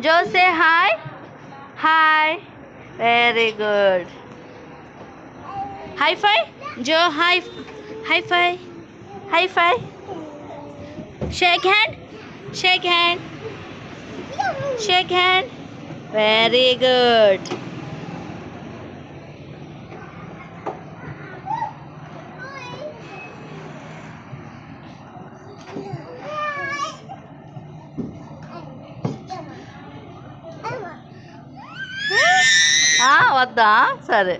Joe, say hi. Hi. Very good. High five. Joe, high five. High five. Shake hand. Shake hand. Shake hand. Very good. వద్దా సరే